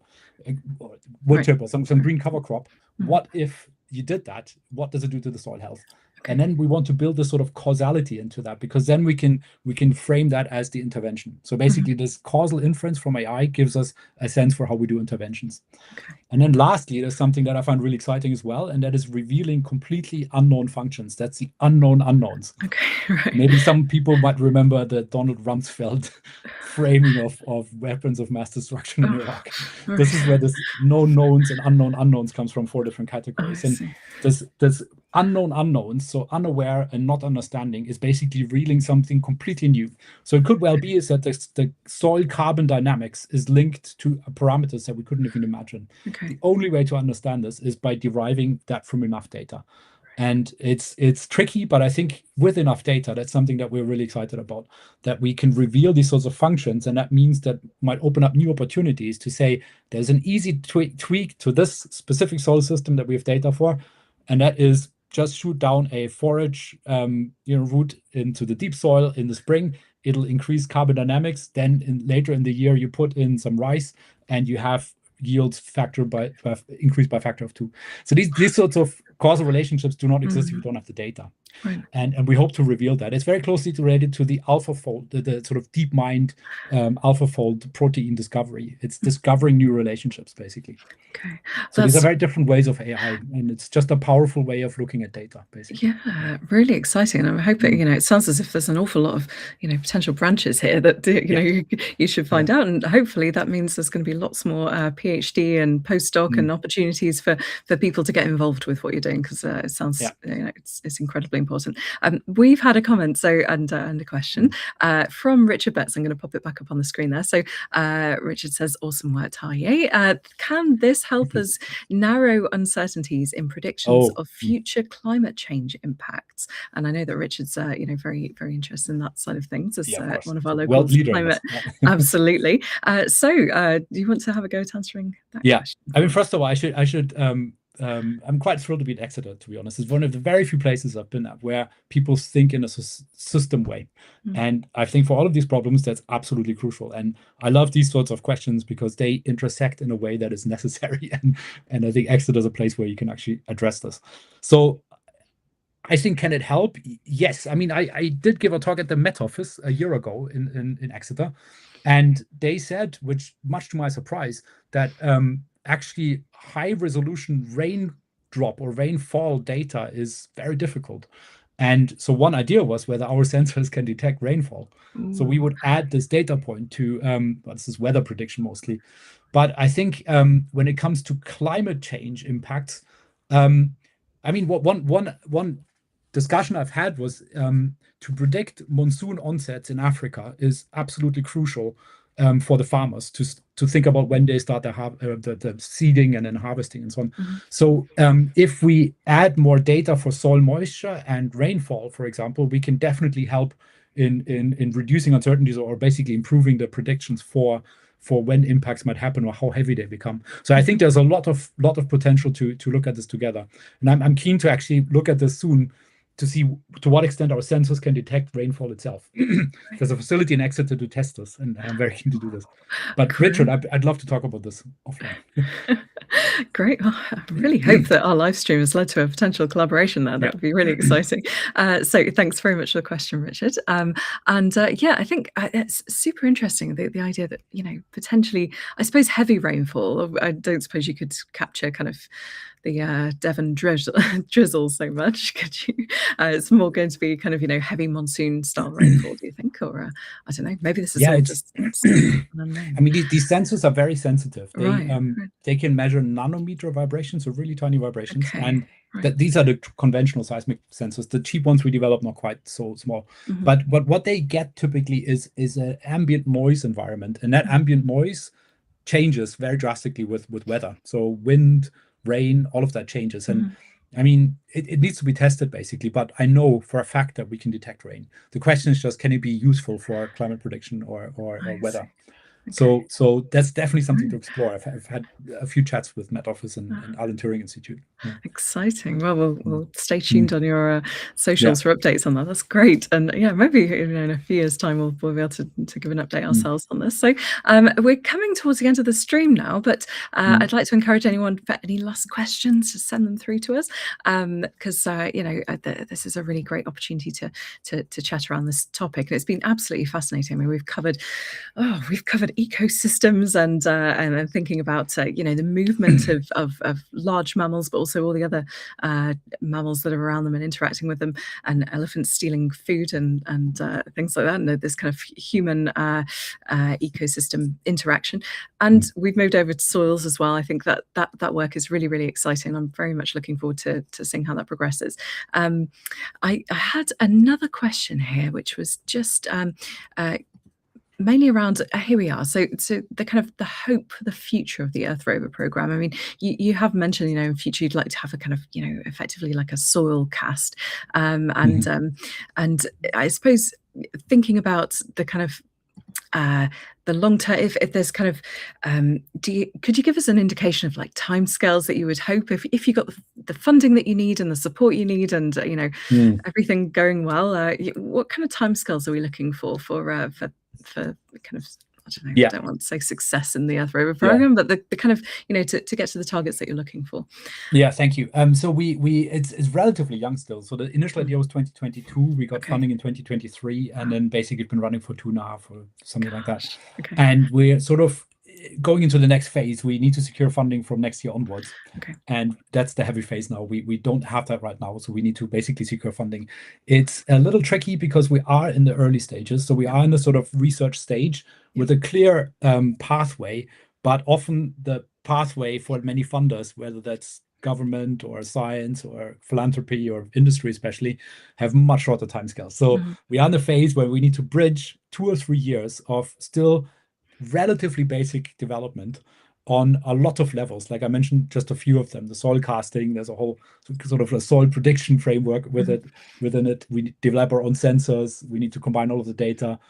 or some green cover crop. What if you did that? What does it do to the soil health? Okay. And then we want to build this sort of causality into that, because then we can frame that as the intervention. So basically, this causal inference from AI gives us a sense for how we do interventions. Okay. And then lastly, there's something that I find really exciting as well, and that is revealing completely unknown functions. That's the unknown unknowns. Okay, right. Maybe some people might remember the Donald Rumsfeld framing of weapons of mass destruction in Iraq. Right. This is where this known knowns and unknown unknowns comes from, 4 different categories. And this unknown unknowns, so unaware and not understanding, is basically revealing something completely new. So it could well be is that the soil carbon dynamics is linked to parameters that we couldn't even imagine. Okay. The only way to understand this is by deriving that from enough data. And it's tricky, but I think with enough data, that's something that we're really excited about, that we can reveal these sorts of functions. And that means that might open up new opportunities to say there's an easy tweak to this specific soil system that we have data for. And that is just shoot down a forage root into the deep soil in the spring. It'll increase carbon dynamics. Then later in the year, you put in some rice and you have yields increased by a factor of 2. So these sorts of causal relationships do not exist if you don't have the data. Right. And we hope to reveal that. It's very closely related to the AlphaFold, the sort of DeepMind AlphaFold protein discovery. It's discovering new relationships, basically. Okay. So these are very different ways of AI, and it's just a powerful way of looking at data, basically. Yeah, really exciting. And I'm hoping, it sounds as if there's an awful lot of, potential branches here that, you should find out. And hopefully that means there's going to be lots more PhD and postdoc and opportunities for people to get involved with what you're doing, because it sounds, it's incredibly important. We've had a comment and a question from Richard Betts. I'm going to pop it back up on the screen there. So Richard says, awesome work, Tarje. Can this help us narrow uncertainties in predictions of future climate change impacts? And I know that Richard's very, very interested in that side of things as one of our local climate. Absolutely. So do you want to have a go at answering that question? I mean, first of all, I should I'm quite thrilled to be at Exeter, to be honest. It's one of the very few places I've been at where people think in a system way. And I think for all of these problems, that's absolutely crucial. And I love these sorts of questions because they intersect in a way that is necessary. And I think Exeter is a place where you can actually address this. So I think, can it help? Yes. I mean, I did give a talk at the Met Office a year ago in Exeter. And they said, which much to my surprise, that actually high resolution raindrop or rainfall data is very difficult. And so one idea was whether our sensors can detect rainfall. So we would add this data point to, this is weather prediction mostly. But I think when it comes to climate change impacts, I mean, one discussion I've had was to predict monsoon onsets in Africa is absolutely crucial for the farmers to think about when they start the seeding and then harvesting and so on. So if we add more data for soil moisture and rainfall, for example, we can definitely help in reducing uncertainties or basically improving the predictions for when impacts might happen or how heavy they become. So I think there's a lot of potential to look at this together. And I'm keen to actually look at this soon to see to what extent our sensors can detect rainfall itself. There's a facility in Exeter to test this, and I'm very keen to do this. But Richard, I'd love to talk about this offline. Great. Well, I really hope that our live stream has led to a potential collaboration there. That would be really exciting. So thanks very much for the question, Richard. Yeah, I think it's super interesting, the idea that, potentially, I suppose, heavy rainfall. I don't suppose you could capture kind of the Devon drizzle so much, could you? It's more going to be kind of, heavy monsoon style rainfall, do you think? Or I don't know, maybe this is all just still unknown. I mean, these sensors are very sensitive. Right. They can measure nanometer vibrations, so really tiny vibrations. Okay, And right. these are the conventional seismic sensors. The cheap ones we develop not quite so small. But what they get typically is an ambient noise environment. And that ambient noise changes very drastically with weather. So wind, rain, all of that changes. And I mean, it needs to be tested basically, but I know for a fact that we can detect rain. The question is just, can it be useful for climate prediction or weather? Okay. So that's definitely something to explore. I've had a few chats with Met Office and Alan Turing Institute. Exciting. Well, we'll stay tuned on your socials for updates on that. That's great. And yeah, maybe in a few years' time we'll be able to give an update ourselves on this. So we're coming towards the end of the stream now, but I'd like to encourage anyone for any last questions to send them through to us, because this is a really great opportunity to chat around this topic. And it's been absolutely fascinating. I mean, we've covered ecosystems and thinking about the movement of large mammals, but also all the other mammals that are around them and interacting with them, and elephants stealing food and things like that, and this kind of human ecosystem interaction. And we've moved over to soils as well. I think that work is really, really exciting. I'm very much looking forward to seeing how that progresses. I had another question here, which was just mainly around here we are. So the kind of the hope for the future of the Earth rover program. I mean, you have mentioned, in future you'd like to have a kind of, effectively like a soil cast, and I suppose thinking about the kind of the long term, if there's kind of could you give us an indication of like timescales that you would hope if you got the funding that you need and the support you need and everything going well, what kind of timescales are we looking for kind of, I don't know, I don't want to say success in the Earth rover program, but the kind of, to get to the targets that you're looking for? Yeah, thank you. So it's relatively young still. So the initial idea was 2022. We got funding in 2023, and then basically it's been running for 2.5 or something like that. Okay. And we're sort of going into the next phase. We need to secure funding from next year onwards. Okay. And that's the heavy phase now. We don't have that right now. So we need to basically secure funding. It's a little tricky because we are in the early stages. So we are in the sort of research stage with a clear pathway, but often the pathway for many funders, whether that's government or science or philanthropy or industry especially, have much shorter timescales. So we are in a phase where we need to bridge 2 or 3 years of still relatively basic development on a lot of levels. Like I mentioned, just a few of them. The soil casting, there's a whole sort of a soil prediction framework within it. We develop our own sensors. We need to combine all of the data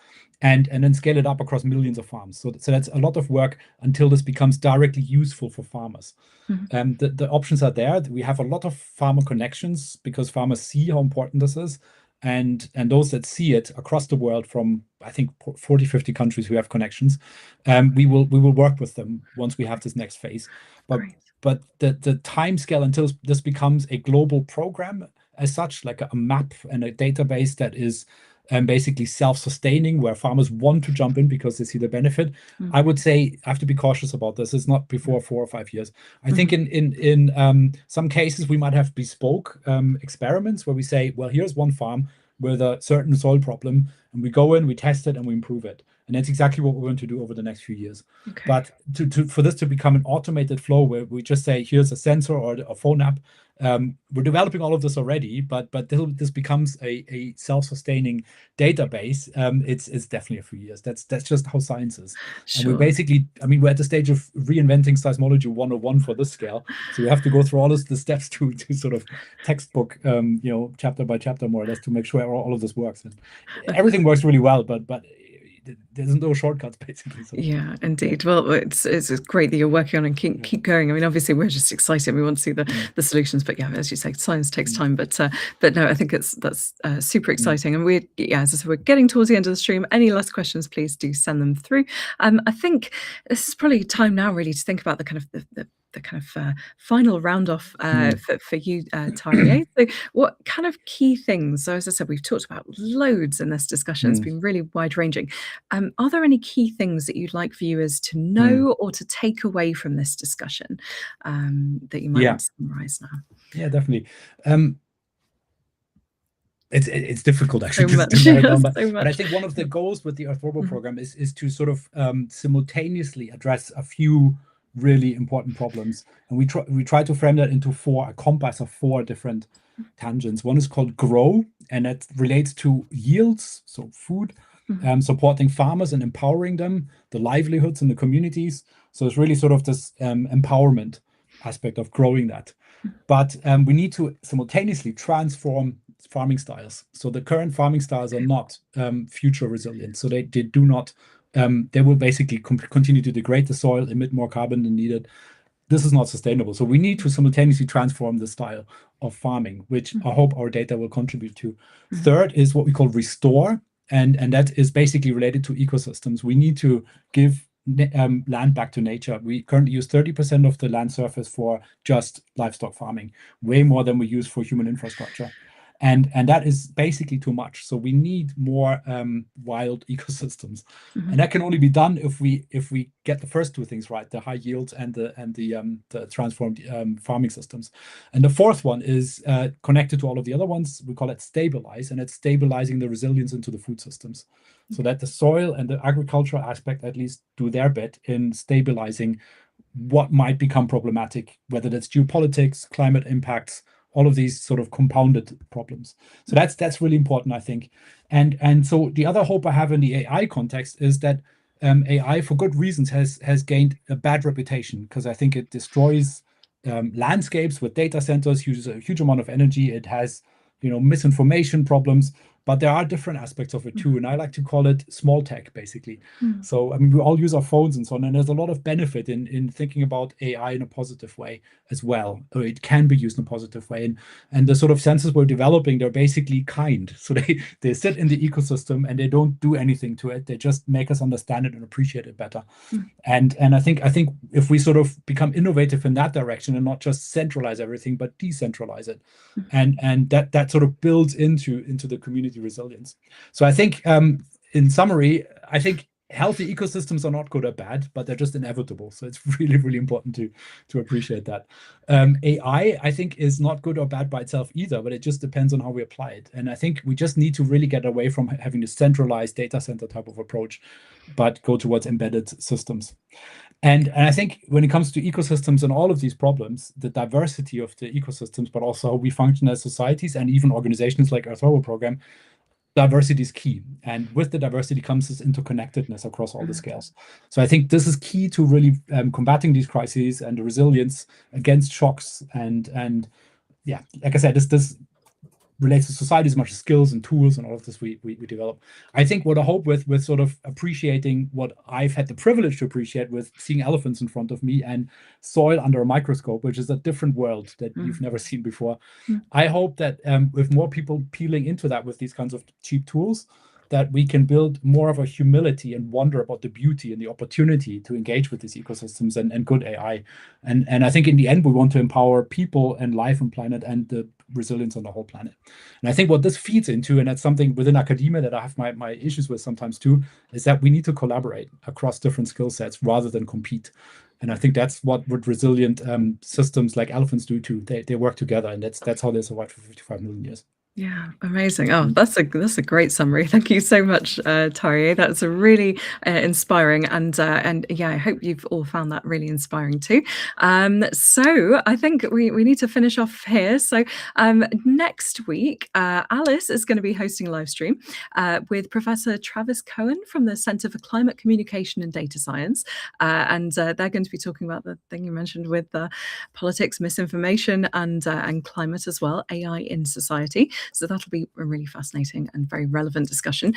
and then scale it up across millions of farms. So that's a lot of work until this becomes directly useful for farmers. The options are there. We have a lot of farmer connections because farmers see how important this is. And those that see it across the world from, I think, 40, 50 countries we have connections, we will work with them once we have this next phase. But the time scale until this becomes a global program as such, like a map and a database that is basically self-sustaining, where farmers want to jump in because they see the benefit, I would say I have to be cautious about this. It's not before 4 or 5 years. I think in some cases we might have bespoke experiments where we say, well, here's one farm with a certain soil problem, and we go in, we test it, and we improve it. And that's exactly what we're going to do over the next few years. But for this to become an automated flow where we just say, here's a sensor or a phone app, we're developing all of this already, but this becomes a self-sustaining database. It's definitely a few years. That's just how science is. And we basically, I mean, we're at the stage of reinventing seismology 101 for this scale. So we have to go through all of the steps to sort of textbook, chapter by chapter more or less, to make sure all of this works. And everything works really well, but there's no shortcuts basically. So. Yeah, indeed. Well, it's great that you're working on and keep going. I mean, obviously, we're just excited. We want to see the solutions, but yeah, as you say, science takes time. But no, I think that's super exciting. And as I said, we're getting towards the end of the stream. Any last questions, please do send them through. I think this is probably time now, really, to think about the kind of the kind of final round off for you, Tarje. So what kind of key things, so as I said, we've talked about loads in this discussion, it's been really wide ranging. Are there any key things that you'd like viewers to know or to take away from this discussion that you might want to summarize now? Yeah, definitely. It's difficult actually to narrow down, but I think one of the goals with the Earth Robo program is to sort of simultaneously address a few really important problems, and we try to frame that into a compass of 4 different tangents. One is called grow, and that relates to yields, so food, supporting farmers and empowering them, the livelihoods in the communities. So it's really sort of this empowerment aspect of growing that. But we need to simultaneously transform farming styles. So the current farming styles are not future resilient. So they do not, they will basically continue to degrade the soil, emit more carbon than needed. This is not sustainable. So we need to simultaneously transform the style of farming, which I hope our data will contribute to. Third is what we call restore. And that is basically related to ecosystems. We need to give land back to nature. We currently use 30% of the land surface for just livestock farming, way more than we use for human infrastructure. And that is basically too much. So we need more wild ecosystems, and that can only be done if we get the first 2 things right: the high yields and the transformed farming systems. And the fourth one is connected to all of the other ones. We call it stabilize, and it's stabilizing the resilience into the food systems, so that the soil and the agricultural aspect at least do their bit in stabilizing what might become problematic, whether that's geopolitics, climate impacts, all of these sort of compounded problems. So that's really important, I think. And so the other hope I have in the AI context is that AI, for good reasons, has gained a bad reputation, because I think it destroys landscapes with data centers, uses a huge amount of energy. It has, misinformation problems. But there are different aspects of it too, and I like to call it small tech, basically. So, I mean, we all use our phones and so on, and there's a lot of benefit in thinking about AI in a positive way as well, or it can be used in a positive way. And the sort of sensors we're developing, they're basically kind. So they sit in the ecosystem and they don't do anything to it. They just make us understand it and appreciate it better. And I think if we sort of become innovative in that direction and not just centralize everything, but decentralize it, and that sort of builds into the community resilience. So I think, in summary, I think healthy ecosystems are not good or bad, but they're just inevitable. So it's really, really important to appreciate that. AI, I think, is not good or bad by itself either, but it just depends on how we apply it. And I think we just need to really get away from having a centralized data center type of approach, but go towards embedded systems. And I think when it comes to ecosystems and all of these problems, the diversity of the ecosystems, but also how we function as societies and even organizations like Earth Robo Program, diversity is key. And with the diversity comes this interconnectedness across all the scales. So I think this is key to really combating these crises and the resilience against shocks. And yeah, like I said, this relates to society as much as skills and tools and all of this we develop. I think what I hope with sort of appreciating what I've had the privilege to appreciate with seeing elephants in front of me and soil under a microscope, which is a different world that you've never seen before. I hope that with more people peeling into that with these kinds of cheap tools, that we can build more of a humility and wonder about the beauty and the opportunity to engage with these ecosystems and good AI. And I think in the end, we want to empower people and life and planet and the resilience on the whole planet. And I think what this feeds into, and that's something within academia that I have my issues with sometimes too, is that we need to collaborate across different skill sets rather than compete. And I think that's what resilient systems like elephants do too. They work together, and that's how they survived for 55 million years. Yeah, amazing. Oh, that's a great summary. Thank you so much, Tarje. That's a really inspiring, and yeah, I hope you've all found that really inspiring too. So I think we need to finish off here. So next week, Alice is going to be hosting a live stream with Professor Travis Cohen from the Center for Climate Communication and Data Science, and they're going to be talking about the thing you mentioned with politics, misinformation, and climate as well, AI in society. So that'll be a really fascinating and very relevant discussion.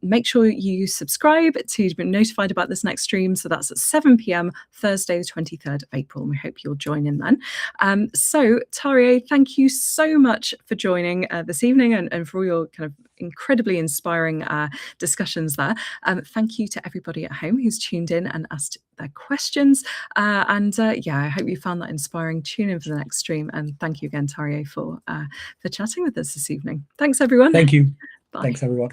Make sure you subscribe to be notified about this next stream. So that's at 7 p.m. Thursday, the 23rd of April. And we hope you'll join in then. So Tarje, thank you so much for joining this evening and for all your kind of incredibly inspiring discussions there. Thank you to everybody at home who's tuned in and asked their questions. Yeah, I hope you found that inspiring. Tune in for the next stream. And thank you again, Tarje, for chatting with us this evening. Thanks, everyone. Thank you. Bye. Thanks, everyone.